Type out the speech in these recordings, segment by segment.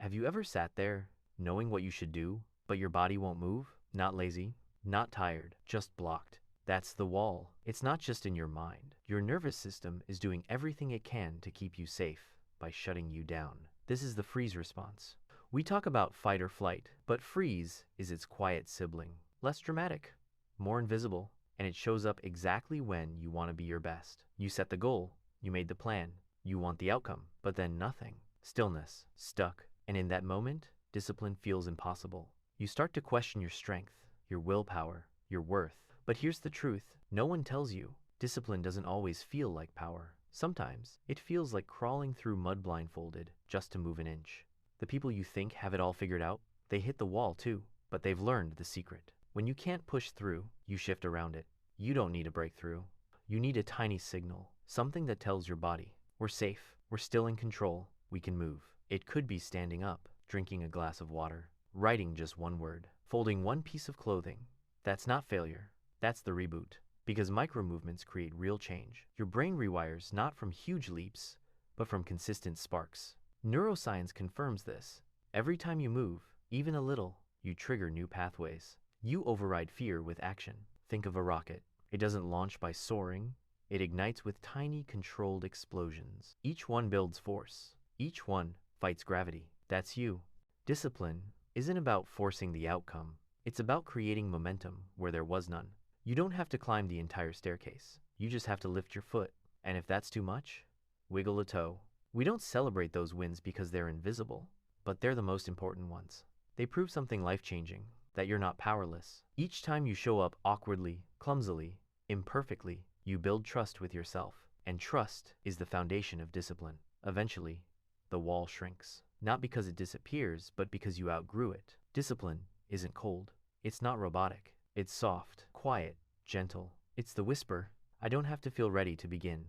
Have you ever sat there, knowing what you should do, but your body won't move? Not lazy, not tired, just blocked. That's the wall. It's not just in your mind. Your nervous system is doing everything it can to keep you safe by shutting you down. This is the freeze response. We talk about fight or flight, but freeze is its quiet sibling. Less dramatic, more invisible, and it shows up exactly when you want to be your best. You set the goal, you made the plan, you want the outcome, but then nothing. Stillness, stuck, and in that moment, discipline feels impossible. You start to question your strength, your willpower, your worth. But here's the truth. No one tells you. Discipline doesn't always feel like power. Sometimes it feels like crawling through mud blindfolded just to move an inch. The people you think have it all figured out, they hit the wall too, but they've learned the secret. When you can't push through, you shift around it. You don't need a breakthrough. You need a tiny signal, something that tells your body, we're safe, we're still in control, we can move. It could be standing up, drinking a glass of water, writing just one word, folding one piece of clothing. That's not failure. That's the reboot. Because micro movements create real change. Your brain rewires not from huge leaps, but from consistent sparks. Neuroscience confirms this. Every time you move, even a little, you trigger new pathways. You override fear with action. Think of a rocket. It doesn't launch by soaring. It ignites with tiny, controlled explosions. Each one builds force. Each one fights gravity. That's you. Discipline isn't about forcing the outcome. It's about creating momentum where there was none. You don't have to climb the entire staircase. You just have to lift your foot. And if that's too much, wiggle a toe. We don't celebrate those wins because they're invisible, but they're the most important ones. They prove something life-changing, that you're not powerless. Each time you show up awkwardly, clumsily, imperfectly, you build trust with yourself. And trust is the foundation of discipline. Eventually, the wall shrinks. Not because it disappears, but because you outgrew it. Discipline isn't cold. It's not robotic. It's soft, quiet, gentle. It's the whisper, I don't have to feel ready to begin.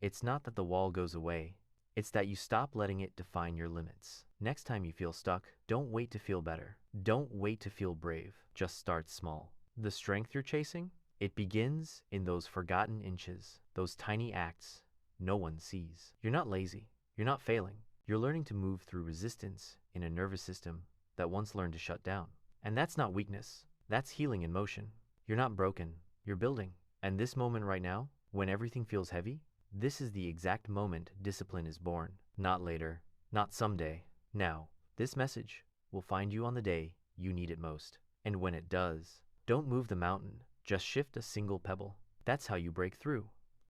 It's not that the wall goes away. It's that you stop letting it define your limits. Next time you feel stuck, don't wait to feel better. Don't wait to feel brave. Just start small. The strength you're chasing? It begins in those forgotten inches, those tiny acts no one sees. You're not lazy. You're not failing. You're learning to move through resistance in a nervous system that once learned to shut down. And that's not weakness. That's healing in motion. You're not broken. You're building. And this moment right now, when everything feels heavy, this is the exact moment discipline is born. Not later. Not someday. Now. This message will find you on the day you need it most. And when it does, don't move the mountain. Just shift a single pebble. That's how you break through.